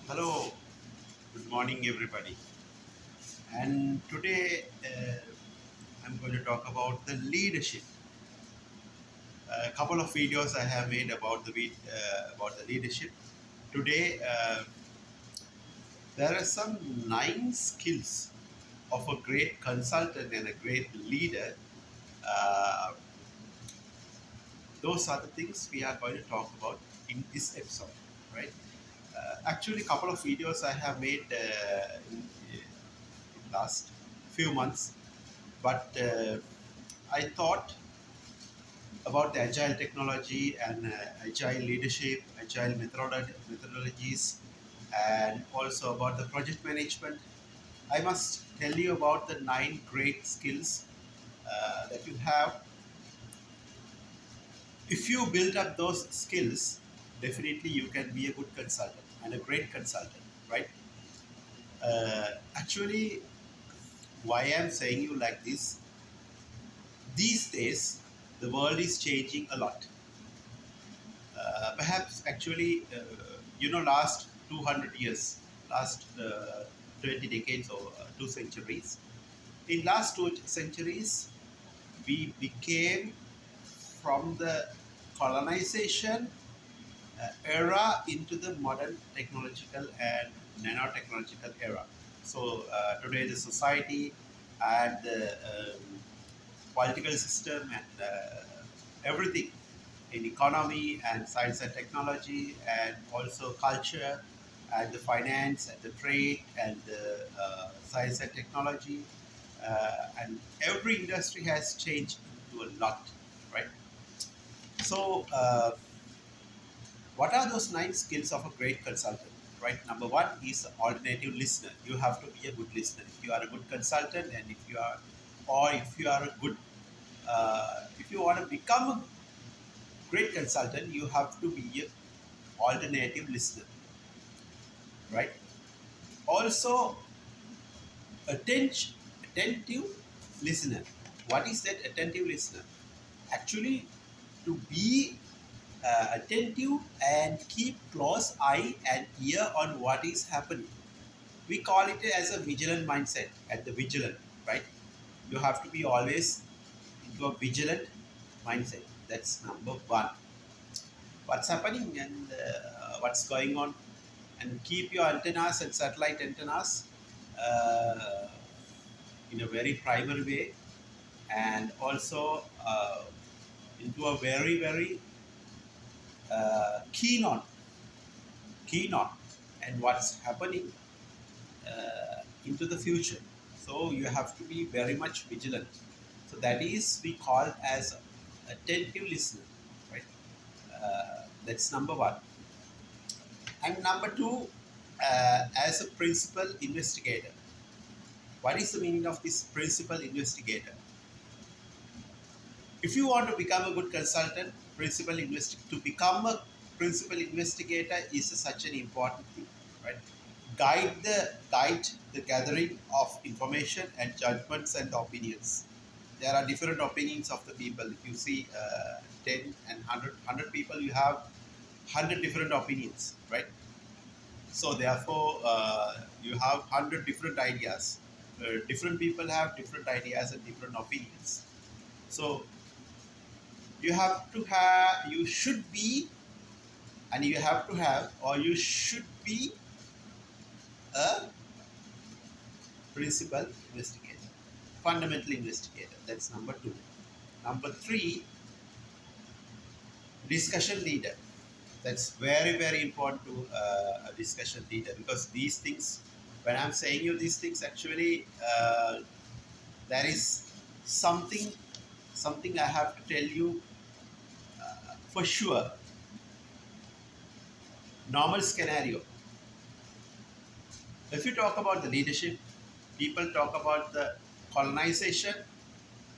Hello, good morning, everybody. And today I'm going to talk about the leadership. A couple of videos I have made about the leadership. Today, there are some 9 skills of a great consultant and a great leader. Uh, those are the things we are going to talk about in this episode, right? Actually, a couple of videos I have made in last few months, but I thought about the agile technology and agile leadership, agile methodologies, and also about the project management. I must tell you about the 9 great skills that you have. If you build up those skills, definitely you can be a good consultant and a great consultant, right? Actually, why I'm saying you like this, these days the world is changing a lot. Perhaps actually, last 200 years, last 20 decades or 2 centuries. In last 2 centuries, we became from the colonization era into the modern technological and nanotechnological era. So today the society and the political system and everything in economy and science and technology and also culture and the finance and the trade and the science and technology and every industry has changed into a lot, right? So what are those 9 skills of a great consultant, right? Number one is alternative listener. You have to be a good listener. If you are a good consultant and if you are a good if you want to become a great consultant, you have to be an alternative listener, right? Also, attentive listener. What is that attentive listener? Actually, to be attentive and keep close eye and ear on what is happening. We call it as a vigilant mindset at the vigilant, right? You have to be always into a vigilant mindset. That's number one. What's happening and what's going on, and keep your antennas and satellite antennas uh, in a very primary way, and also into a very keen on keen on and what's happening into the future. So you have to be very much vigilant. So that is we call as attentive listener, right? That's number one. And number two, as a principal investigator. What is the meaning of this principal investigator? If you want to become a good consultant, to become a principal investigator is such an important thing, right? Guide the gathering of information and judgments and opinions. There are different opinions of the people. If you see 10 and 100 people, you have 100 different opinions, right? So therefore, you have 100 different ideas. Different people have different ideas and different opinions. So you should be, and you have to have, or you should be a principal investigator, fundamental investigator. That's number two. Number three, discussion leader. That's very important to a discussion leader, because these things, when I'm saying you these things, actually there is something something I have to tell you for sure. Normal scenario. If you talk about the leadership, people talk about the colonization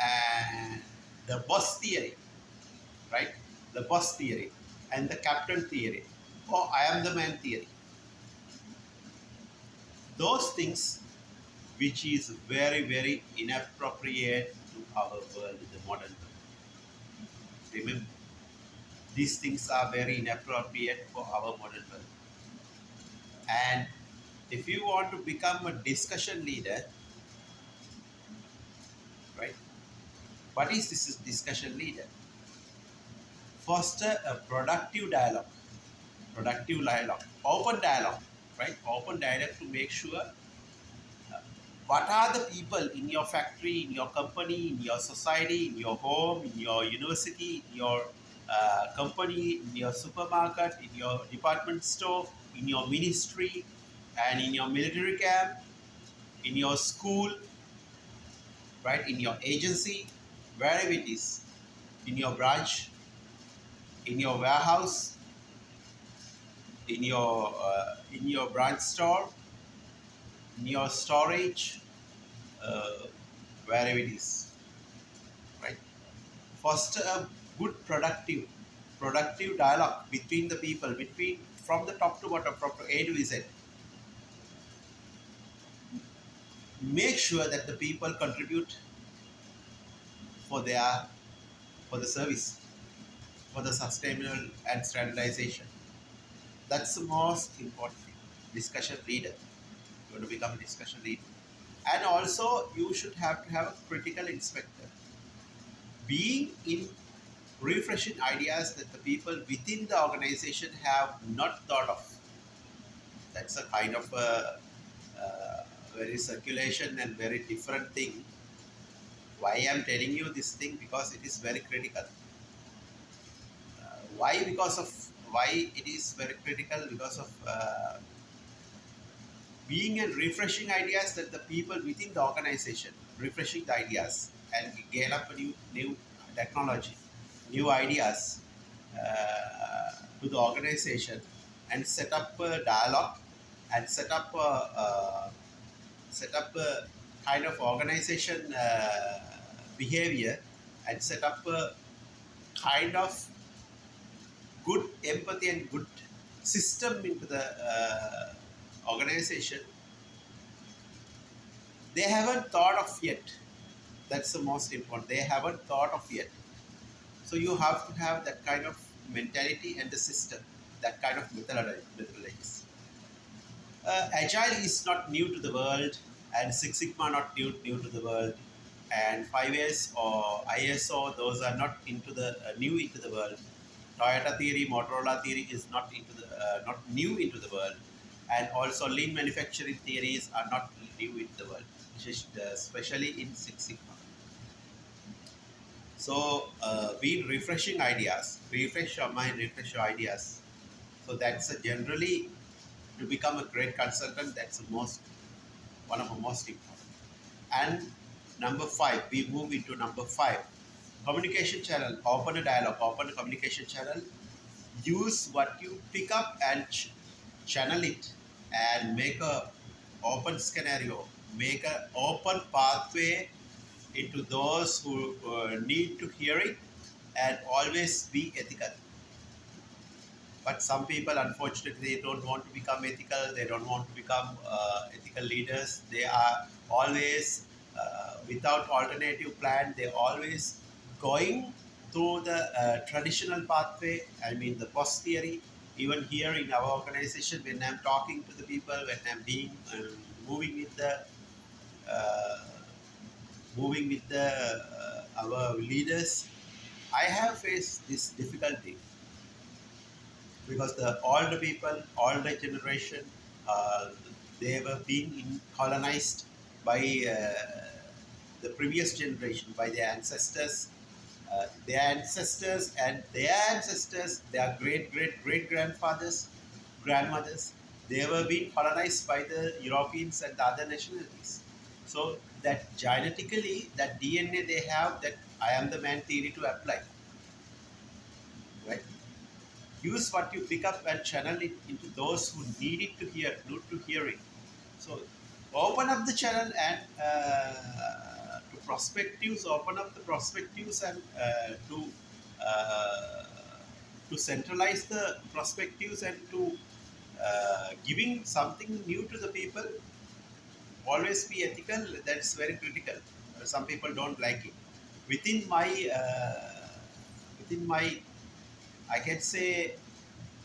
and the boss theory, right? The boss theory and the captain theory, or I am the man theory. Those things which is very inappropriate to our world, the modern world. Remember, these things are very inappropriate for our modern world. And if you want to become a discussion leader, right? What is this discussion leader? Foster a productive dialogue, open dialogue, right? Open dialogue to make sure what are the people in your factory, in your company, in your society, in your home, in your university, in your company, in your supermarket, in your department store, in your ministry, and in your military camp, in your school, right? In your agency, wherever it is, in your branch, in your warehouse, in your branch store, in your storage, uh, wherever it is, right? Foster a good productive dialogue between the people, between from the top to bottom, from A to Z. Make sure that the people contribute for their for the service, for the sustainable and standardization. That's the most important thing. Discussion leader. You want to become a discussion leader. And also you should have to have a critical inspector. Being in refreshing ideas that the people within the organization have not thought of. That's a kind of a very circulation and very different thing. Why I'm telling you this thing? Because it is very critical. Why? Because of why it is very critical? Because of being and refreshing ideas that the people within the organization, refreshing the ideas and gain up a new technology, new ideas to the organization, and set up a dialogue and set up a kind of organization behavior, and set up a kind of good empathy and good system into the organization. They haven't thought of yet. That's the most important. They haven't thought of yet. So you have to have that kind of mentality and the system, that kind of methodologies. Agile is not new to the world, and Six Sigma not new to the world, and 5S or ISO, those are not into the new into the world. Toyota theory, Motorola theory is not new into the world, and also lean manufacturing theories are not new into the world, especially in Six Sigma. So, be refreshing ideas, refresh your mind, refresh your ideas. So that's generally to become a great consultant. That's the most one of the most important. And number five, we move into number five. Communication channel, open a dialogue, open a communication channel. Use what you pick up and channel it, and make a open scenario, make an open pathway into those who need to hear it, and always be ethical. But some people, unfortunately, they don't want to become ethical. They don't want to become ethical leaders. They are always without alternative plan. They're always going through the traditional pathway. I mean, the post theory. Even here in our organization, when I'm talking to the people, when I'm being moving with the uh, our leaders, I have faced this difficulty, because the older people, older generation, uh, they were being colonized by the previous generation, by their ancestors. Their ancestors, their great grandfathers, grandmothers, they were being colonized by the Europeans and the other nationalities. So that genetically, that DNA they have, that I am the man theory to apply, right? Use what you pick up and channel it into those who need it to hear, need to hear it. So open up the channel, and to prospectives, open up the prospectives, and uh, to centralize the prospectives, and to giving something new to the people. Always be ethical. That's very critical. Some people don't like it. Within my within my I can say,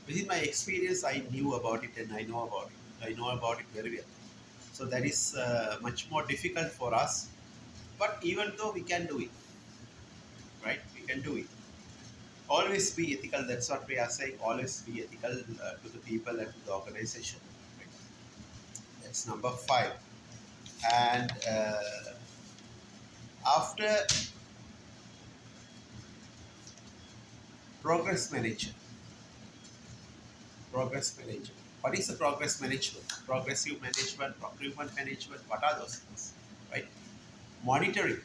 within my experience, I knew about it and I know about it. I know about it very well. So that is much more difficult for us. But even though we can do it, right? We can do it. Always be ethical. That's what we are saying. Always be ethical to the people and to the organization. Right? That's number five. And after progress manager, progress manager. What is the progress management? Progressive management, procurement management. What are those things? Right? Monitoring,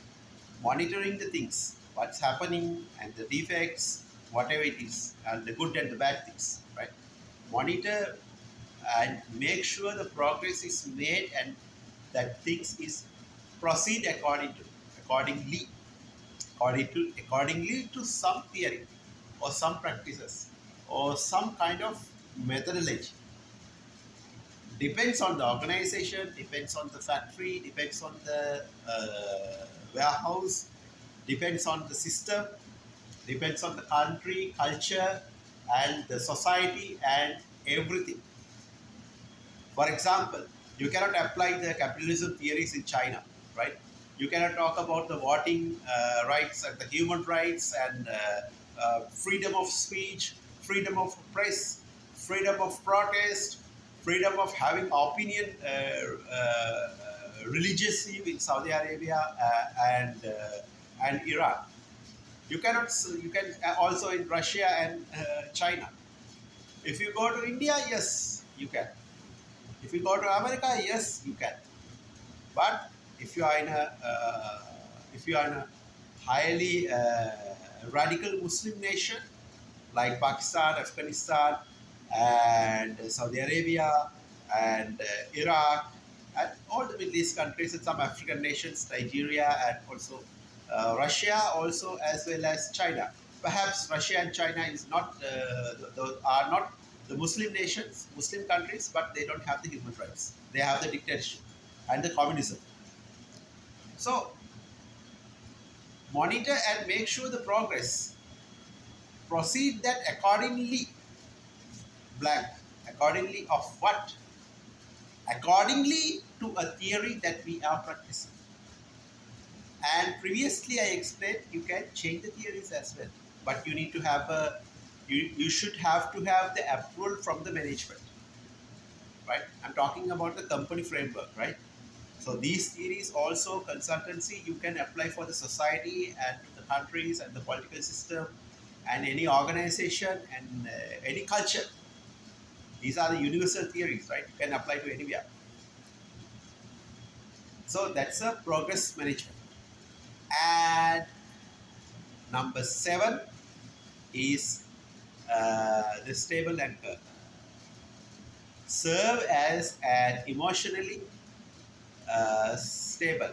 monitoring the things, what's happening and the defects, whatever it is, and the good and the bad things. Right? Monitor and make sure the progress is made and that things is proceed accordingly to some theory or some practices or some kind of methodology. Depends on the organization, depends on the factory, depends on the warehouse, depends on the system, depends on the country, culture, and the society and everything. For example, you cannot apply the capitalism theories in China, right? You cannot talk about the voting rights and the human rights and freedom of speech, freedom of press, freedom of protest, freedom of having opinion religiously in Saudi Arabia and Iran. You cannot. You can also in Russia and China. If you go to India, yes, you can. If you go to America, yes, you can. But if you are in a highly radical Muslim nation like Pakistan, Afghanistan, and Saudi Arabia, and Iraq, and all the Middle East countries and some African nations, Nigeria, and also Russia, also as well as China. Perhaps Russia and China is not are not the Muslim nations, Muslim countries, but they don't have the human rights. They have the dictatorship and the communism. So monitor and make sure the progress. Proceed that accordingly. Blank. Accordingly of what? Accordingly to a theory that we are practicing. And previously I explained you can change the theories as well, but you need to have you should have to have the approval from the management, right? I'm talking about the company framework, right? So these theories also consultancy you can apply for the society and the countries and the political system and any organization and any culture. These are the universal theories, right? You can apply to anywhere. So that's a progress management. And number 7 is the stable anchor. Serve as an emotionally stable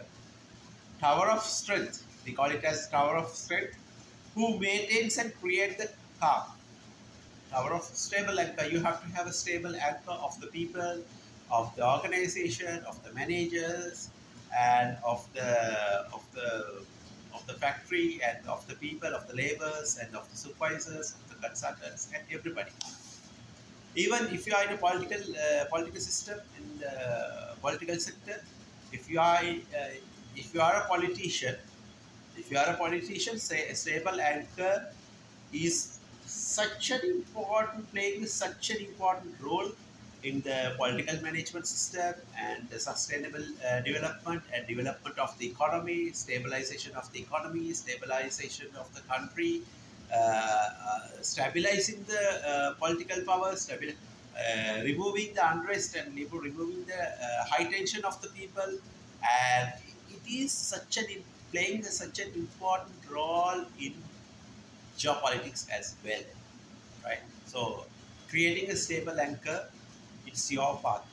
tower of strength. We call it as tower of strength. Who maintains and creates the calm. Tower of stable anchor. You have to have a stable anchor of the people, of the organization, of the managers, and of the factory, and of the people, of the laborers, and of the supervisors, of the consultants, and everybody. Even if you are in a political system in the political sector, if you are if you are a politician, say a stable anchor is such an important playing such an important role in the political management system and the sustainable development and development of the economy, stabilization of the economy, stabilization of the country, stabilizing the political power, removing the unrest and removing the high tension of the people, and it is playing such an important role in geopolitics as well, right? So creating a stable anchor, it's your path,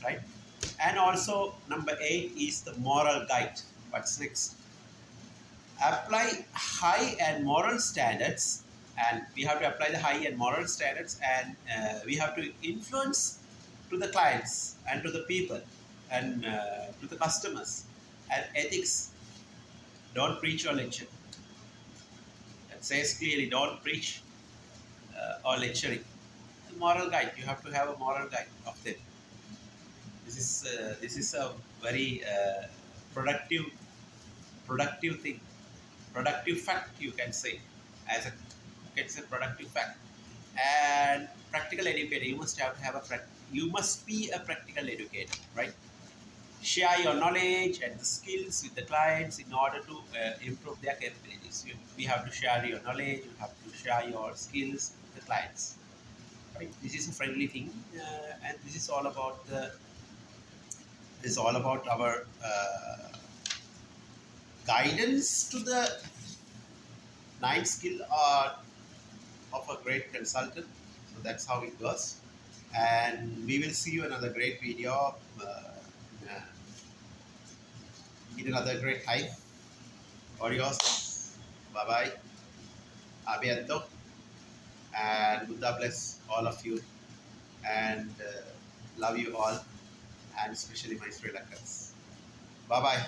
right? And also number 8 is the moral guide. What's next? Apply high and moral standards, and we have to apply the high and moral standards, and we have to influence to the clients and to the people and to the customers and ethics. Don't preach or lecture. It says clearly, don't preach or lecturing. The moral guide, you have to have a moral guide of them. This is a very productive productive thing, productive fact you can say, as a you can say productive fact. And practical educator, you must have to have you must be a practical educator, right? Share your knowledge and the skills with the clients in order to improve their capabilities. We have to share your knowledge, you have to share your skills with the clients, right? This is a friendly thing, and this is all about our guidance to the nine skill of a great consultant. So that's how it goes. And we will see you another great video uh, in another great time. Adios. Bye bye. Abiento. And Buddha bless all of you. And love you all. And especially my Sri Lankans. Bye bye.